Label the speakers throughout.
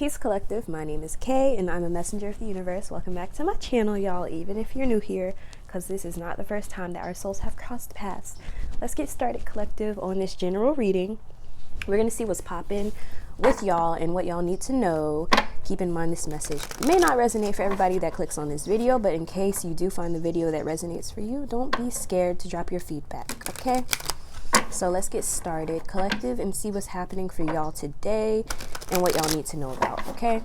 Speaker 1: Peace Collective, my name is Kay and I'm a messenger of the universe. Welcome back to my channel, y'all, even if you're new here, because this is not the first time that our souls have crossed paths. Let's get started, Collective, on this general reading. We're going to see what's popping with y'all and what y'all need to know. Keep in mind this message may not resonate for everybody that clicks on this video, but in case you do find the video that resonates for you, don't be scared to drop your feedback, okay? So let's get started, Collective, and see what's happening for y'all today and what y'all need to know about, okay?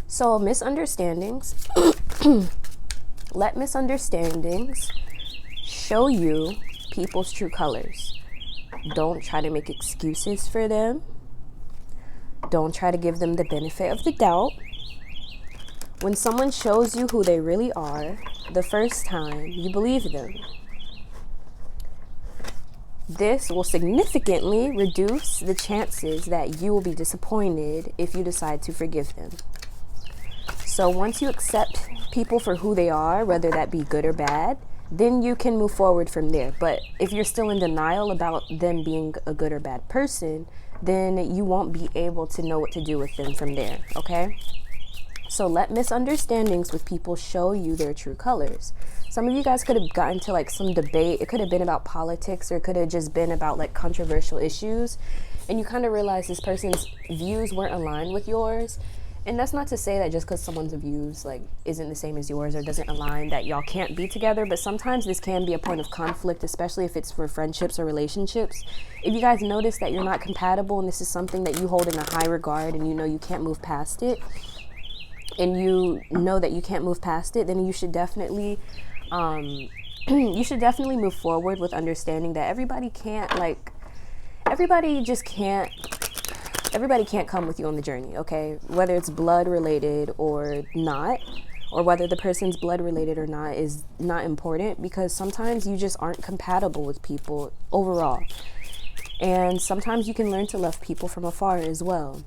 Speaker 1: So misunderstandings, let misunderstandings show you people's true colors. Don't try to make excuses for them. Don't try to give them the benefit of the doubt. When someone shows you who they really are, the first time, you believe them. This will significantly reduce the chances that you will be disappointed if you decide to forgive them. So once you accept people for who they are, whether that be good or bad, then you can move forward from there. But if you're still in denial about them being a good or bad person, then you won't be able to know what to do with them from there, okay? So let misunderstandings with people show you their true colors. Some of you guys could have gotten to like some debate. It could have been about politics, or it could have just been about like controversial issues. And you kind of realize this person's views weren't aligned with yours. And that's not to say that just because someone's views like isn't the same as yours or doesn't align that y'all can't be together. But sometimes this can be a point of conflict, especially if it's for friendships or relationships. If you guys notice that you're not compatible and this is something that you hold in a high regard and you know you can't move past it, and you know that you can't move past it, then you should definitely move forward with understanding that everybody can't come with you on the journey, okay? Whether it's blood related or not, or whether the person's blood related or not is not important, because sometimes you just aren't compatible with people overall. And sometimes you can learn to love people from afar as well.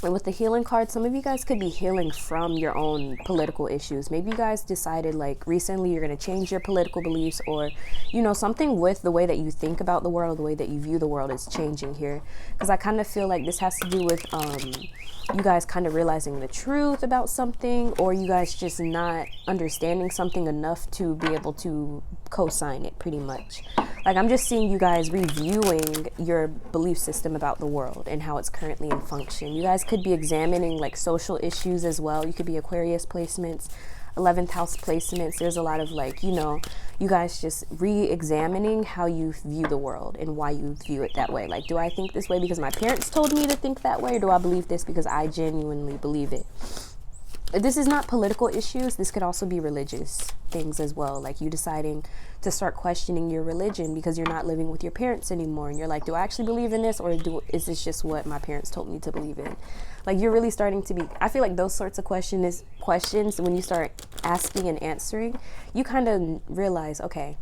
Speaker 1: And with the healing card, some of you guys could be healing from your own political issues. Maybe you guys decided like recently you're going to change your political beliefs, or, you know, something with the way that you think about the world, the way that you view the world is changing here. Because I kind of feel like this has to do with you guys kind of realizing the truth about something, or you guys just not understanding something enough to be able to co-sign it, pretty much. Like, I'm just seeing you guys reviewing your belief system about the world and how it's currently in function. You guys could be examining like social issues as well. You could be Aquarius placements, 11th house placements. There's a lot of like, you know, you guys just re-examining how you view the world and why you view it that way. Like, do I think this way because my parents told me to think that way, or do I believe this because I genuinely believe it? This is not political issues. This could also be religious things as well. Like you deciding to start questioning your religion because you're not living with your parents anymore. And you're like, do I actually believe in this, or is this just what my parents told me to believe in? Like, you're really starting to be, I feel like those sorts of questions, when you start asking and answering, you kind of realize, okay,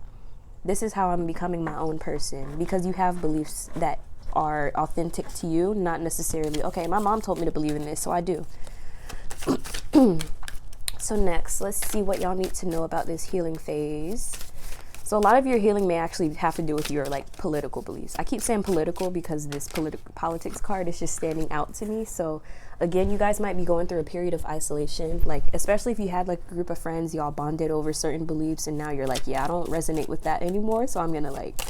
Speaker 1: this is how I'm becoming my own person, because you have beliefs that are authentic to you, not necessarily, okay, my mom told me to believe in this, so I do. So next, let's see what y'all need to know about this healing phase. So a lot of your healing may actually have to do with your like political beliefs. I keep saying political because this politics card is just standing out to me. So again, you guys might be going through a period of isolation, like especially if you had like a group of friends, y'all bonded over certain beliefs, and now you're like, yeah, I don't resonate with that anymore, so I'm gonna like,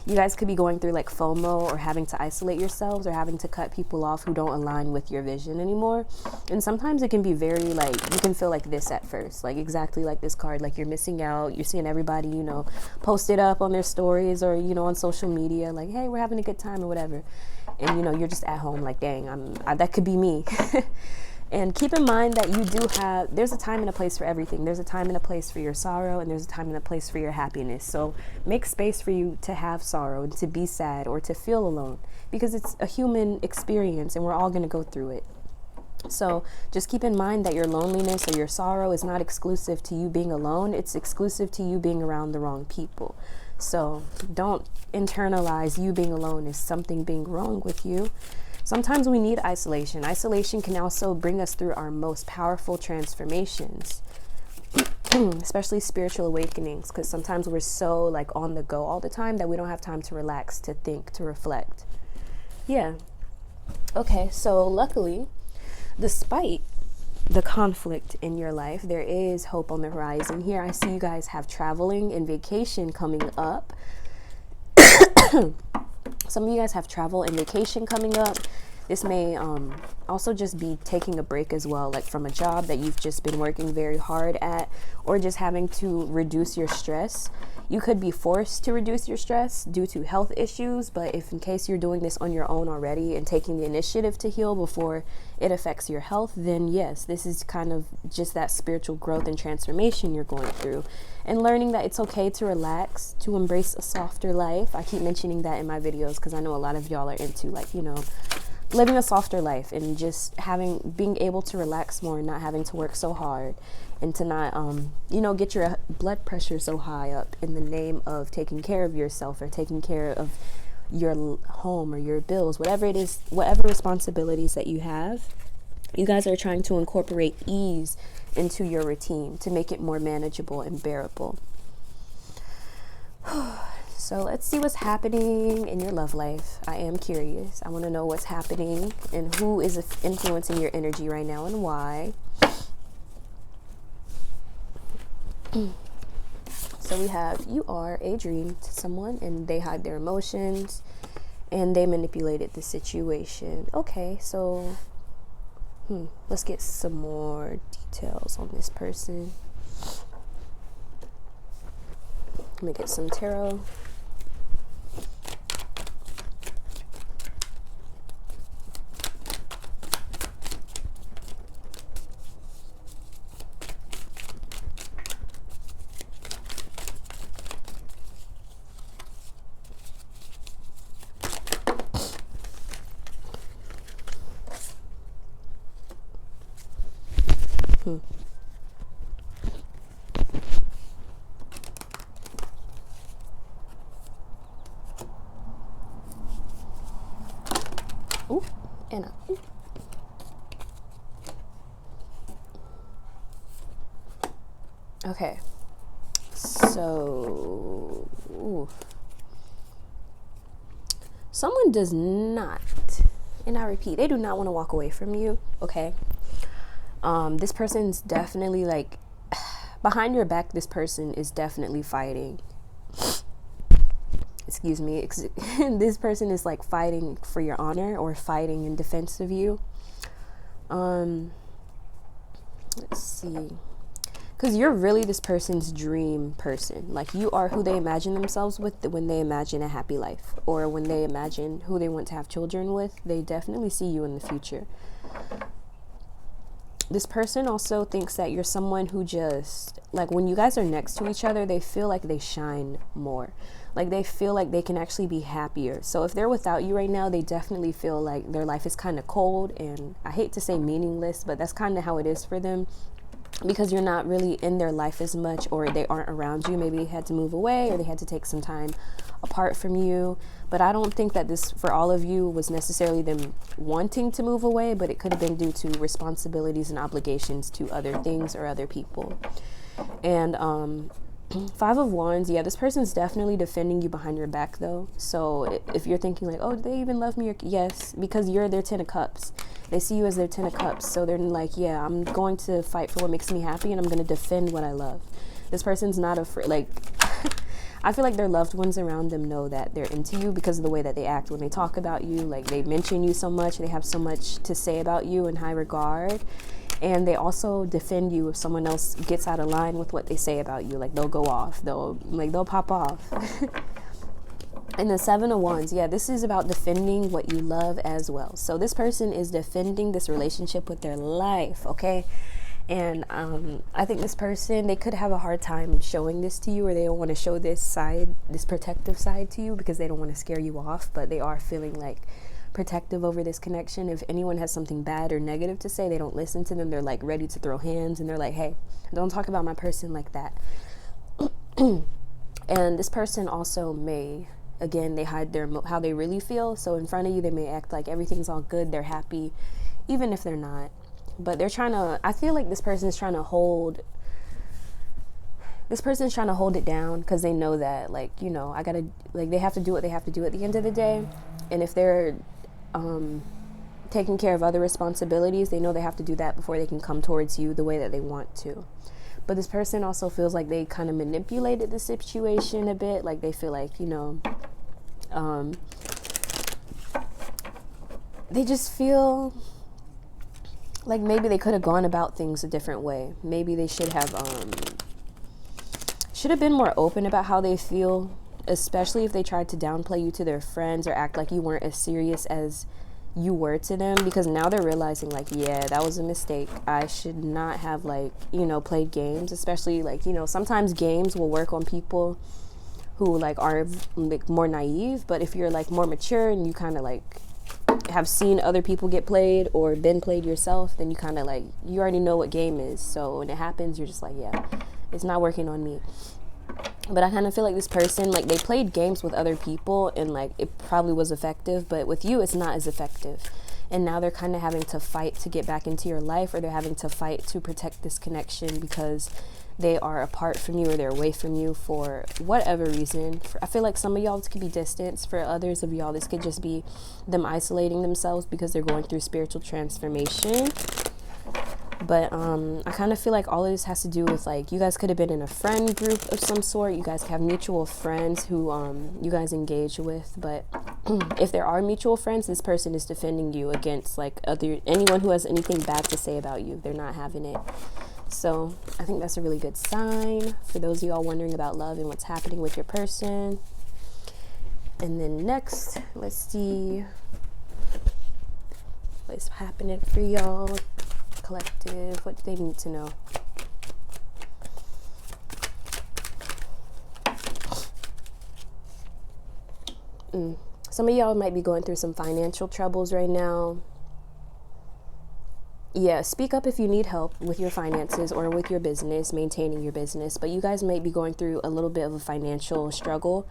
Speaker 1: you guys could be going through like FOMO, or having to isolate yourselves, or having to cut people off who don't align with your vision anymore. And sometimes it can be very like, you can feel like this at first, like exactly like this card, like you're missing out. You're seeing everybody, you know, post it up on their stories, or, you know, on social media, like, hey, we're having a good time or whatever. And, you know, you're just at home like, dang, that could be me. And keep in mind that you do have, there's a time and a place for everything. There's a time and a place for your sorrow, and there's a time and a place for your happiness. So make space for you to have sorrow and to be sad or to feel alone, because it's a human experience and we're all going to go through it. So just keep in mind that your loneliness or your sorrow is not exclusive to you being alone. It's exclusive to you being around the wrong people. So don't internalize you being alone as something being wrong with you. Sometimes we need isolation. Isolation can also bring us through our most powerful transformations. especially spiritual awakenings, because sometimes we're so like on the go all the time that we don't have time to relax, to think, to reflect. Yeah. Okay, so luckily, despite the conflict in your life, there is hope on the horizon here. I see you guys have traveling and vacation coming up. Some of you guys have travel and vacation coming up. This may also just be taking a break as well, like from a job that you've just been working very hard at, or just having to reduce your stress. You could be forced to reduce your stress due to health issues, but if in case you're doing this on your own already and taking the initiative to heal before it affects your health, then yes, this is kind of just that spiritual growth and transformation you're going through. And learning that it's okay to relax, to embrace a softer life. I keep mentioning that in my videos because I know a lot of y'all are into, like, you know, living a softer life and just being able to relax more and not having to work so hard, and to not you know, get your blood pressure so high up in the name of taking care of yourself or taking care of your home or your bills, whatever it is, whatever responsibilities that you have. You guys are trying to incorporate ease into your routine to make it more manageable and bearable. So let's see what's happening in your love life. I am curious. I want to know what's happening and who is influencing your energy right now and why. So we have, you are a dream to someone and they hide their emotions and they manipulated the situation. Okay, so let's get some more details on this person. Let me get some tarot. Ooh, and ooh. Okay, so someone does not, and I repeat, they do not want to walk away from you. Okay, this person's definitely, like, behind your back, this person is definitely fighting. Excuse me. This person is like fighting for your honor or fighting in defense of you. Let's see. Because you're really this person's dream person. Like, you are who they imagine themselves with when they imagine a happy life, or when they imagine who they want to have children with. They definitely see you in the future. This person also thinks that you're someone who just, like, when you guys are next to each other, they feel like they shine more. Like, they feel like they can actually be happier. So if they're without you right now, they definitely feel like their life is kind of cold, and I hate to say meaningless, but that's kind of how it is for them, because you're not really in their life as much, or they aren't around you. Maybe they had to move away, or they had to take some time apart from you. But I don't think that this, for all of you, was necessarily them wanting to move away, but it could have been due to responsibilities and obligations to other things or other people. And Five of Wands, yeah, this person's definitely defending you behind your back, though. So if you're thinking like, oh, do they even love me? Or, yes, because you're their 10 of Cups. They see you as their 10 of Cups. So they're like, yeah, I'm going to fight for what makes me happy, and I'm going to defend what I love. This person's not afraid. Like, I feel like their loved ones around them know that they're into you because of the way that they act when they talk about you. Like, they mention you so much. They have so much to say about you in high regard. And they also defend you if someone else gets out of line with what they say about you. Like, they'll go off. They'll pop off. And the Seven of Wands, yeah, this is about defending what you love as well. So this person is defending this relationship with their life, okay? And I think this person, they could have a hard time showing this to you, or they don't want to show this side, this protective side to you, because they don't want to scare you off, but they are feeling like protective over this connection. If anyone has something bad or negative to say, they don't listen to them. They're like ready to throw hands, and they're like, hey, don't talk about my person like that. And this person also may, again, they hide how they really feel. So in front of you, they may act like everything's all good, they're happy, even if they're not. But they're trying to, I feel like this person is trying to hold this person's trying to hold it down because they know that, like, you know, I gotta, like, they have to do what they have to do at the end of the day. And if they're taking care of other responsibilities, they know they have to do that before they can come towards you the way that they want to. But this person also feels like they kind of manipulated the situation a bit. Like, they feel like, you know, they just feel like maybe they could have gone about things a different way. Maybe they should have been more open about how they feel, especially if they tried to downplay you to their friends or act like you weren't as serious as you were to them, because now they're realizing, like, yeah, that was a mistake. I should not have, like, you know, played games. Especially, like, you know, sometimes games will work on people who, like, are, like, more naive. But if you're, like, more mature and you kind of, like, have seen other people get played or been played yourself, then you kind of, like, you already know what game is. So when it happens, you're just like, yeah, it's not working on me. But I kind of feel like this person, like, they played games with other people and, like, it probably was effective, but with you, it's not as effective. And now they're kind of having to fight to get back into your life, or they're having to fight to protect this connection because they are apart from you or they're away from you for whatever reason. I feel like some of y'all, this could be distance. For others of y'all, this could just be them isolating themselves because they're going through spiritual transformation. But I kind of feel like all of this has to do with, like, you guys could have been in a friend group of some sort. You guys have mutual friends who you guys engage with. But if there are mutual friends, this person is defending you against, like, anyone who has anything bad to say about you. They're not having it. So I think that's a really good sign for those of y'all wondering about love and what's happening with your person. And then next, let's see what's happening for y'all. Collective, what do they need to know? Some of y'all might be going through some financial troubles right now. Yeah, speak up if you need help with your finances or with your business, maintaining your business. But you guys might be going through a little bit of a financial struggle.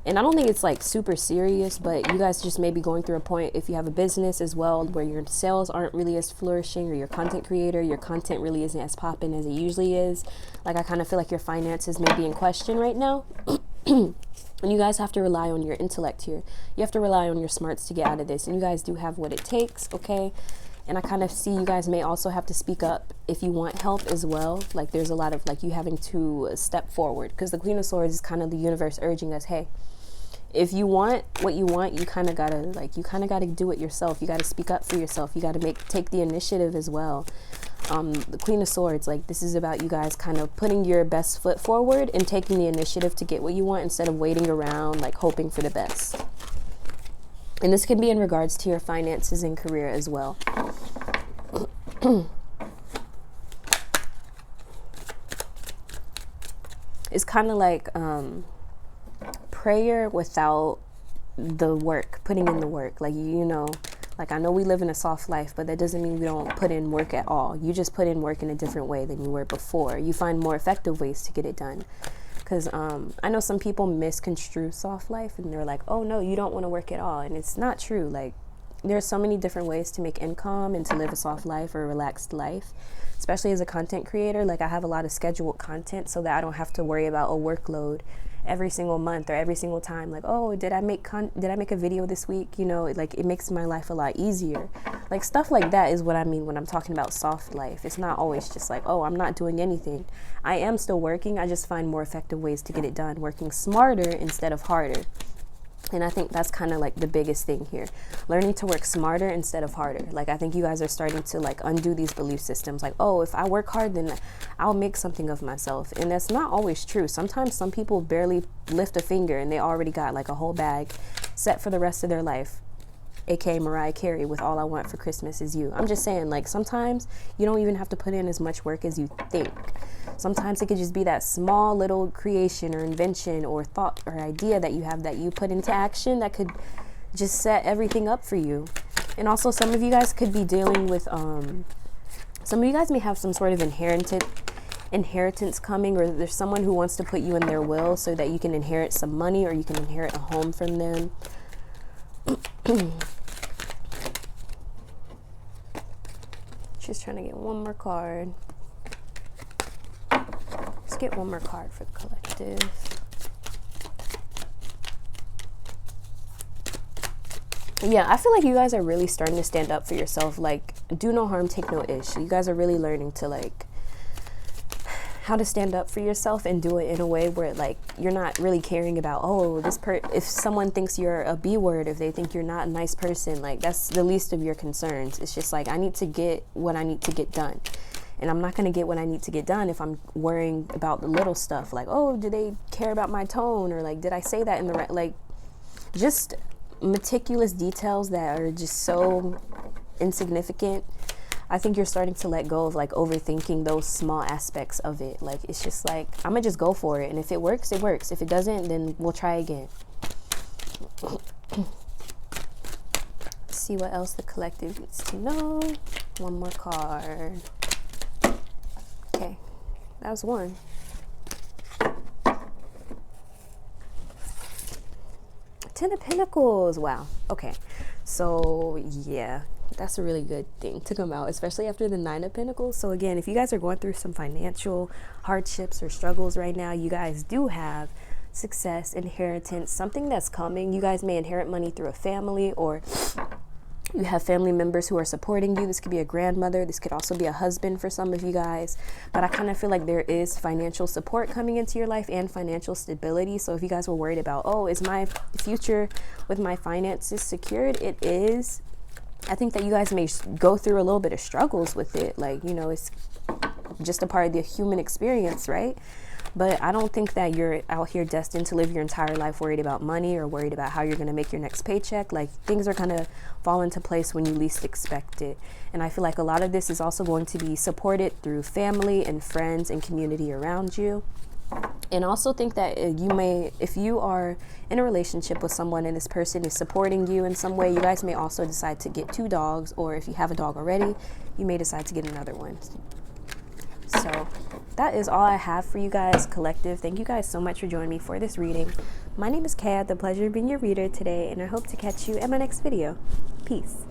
Speaker 1: And I don't think it's, like, super serious, but you guys just may be going through a point, if you have a business as well, where your sales aren't really as flourishing, or your content creator, your content really isn't as popping as it usually is. Like, I kind of feel like your finances may be in question right now. And you guys have to rely on your intellect here. You have to rely on your smarts to get out of this. And you guys do have what it takes, okay? And I kind of see you guys may also have to speak up if you want help as well. Like, there's a lot of, like, you having to step forward, because the Queen of Swords is kind of the universe urging us, hey, if you want what you want, you kind of gotta do it yourself. You gotta speak up for yourself. You gotta take the initiative as well. The Queen of Swords, like, this is about you guys kind of putting your best foot forward and taking the initiative to get what you want, instead of waiting around, like, hoping for the best. And this can be in regards to your finances and career as well. It's kind of like prayer without the work, putting in the work. Like, you know, like, I know we live in a soft life, but that doesn't mean we don't put in work at all. You just put in work in a different way than you were before. You find more effective ways to get it done. Because I know some people misconstrue soft life and they're like, oh no, you don't want to work at all. And it's not true. Like, there's so many different ways to make income and to live a soft life or a relaxed life, especially as a content creator. Like, I have a lot of scheduled content so that I don't have to worry about a workload every single month or every single time. Like, oh, did I make a video this week? You know, like, it makes my life a lot easier. Like, stuff like that is what I mean when I'm talking about soft life. It's not always just like, oh, I'm not doing anything. I am still working. I just find more effective ways to get it done, working smarter instead of harder. And I think that's kind of like the biggest thing here. Learning to work smarter instead of harder. Like, I think you guys are starting to, like, undo these belief systems. Like, oh, if I work hard, then I'll make something of myself. And that's not always true. Sometimes some people barely lift a finger and they already got, like, a whole bag set for the rest of their life. AKA Mariah Carey with All I Want for Christmas Is You. I'm just saying, like, sometimes you don't even have to put in as much work as you think. Sometimes it could just be that small little creation or invention or thought or idea that you have that you put into action that could just set everything up for you. And also, some of you guys could be dealing with, some of you guys may have some sort of inheritance coming, or there's someone who wants to put you in their will so that you can inherit some money or you can inherit a home from them. Just trying to get one more card. get one more card for the collective. Yeah, I feel like you guys are really starting to stand up for yourself. Like, do no harm, take no ish. You guys are really learning to, like, how to stand up for yourself and do it in a way where, like, you're not really caring about, oh, if someone thinks you're a B word, if they think you're not a nice person, like, that's the least of your concerns. It's just like, I need to get what I need to get done. And I'm not going to get what I need to get done if I'm worrying about the little stuff. Like, oh, do they care about my tone? Or, like, did I say that in the right, like, just meticulous details that are just so insignificant. I think you're starting to let go of, like, overthinking those small aspects of it. Like, it's just like, I'm gonna just go for it, and if it works, it works. If it doesn't, then we'll try again. See what else the collective needs to know. One more card. Okay, that was one. Ten of Pentacles. Wow. Okay. So, yeah, that's a really good thing to come out, especially after the Nine of Pentacles. So, again, if you guys are going through some financial hardships or struggles right now, you guys do have success, inheritance, something that's coming. You guys may inherit money through a family, or you have family members who are supporting you. This could be a grandmother. This could also be a husband for some of you guys. But I kind of feel like there is financial support coming into your life and financial stability. So if you guys were worried about, oh, is my future with my finances secured? It is. I think that you guys may go through a little bit of struggles with it. Like, you know, it's just a part of the human experience, right? But I don't think that you're out here destined to live your entire life worried about money or worried about how you're going to make your next paycheck. Like, things are going to fall into place when you least expect it. And I feel like a lot of this is also going to be supported through family and friends and community around you. And also think that you may, if you are in a relationship with someone and this person is supporting you in some way, you guys may also decide to get 2 dogs, or if you have a dog already, you may decide to get another one. So that is all I have for you guys, collective. Thank you guys so much for joining me for this reading. My name is Kay. I had the pleasure of being your reader today, and I hope to catch you in my next video. Peace.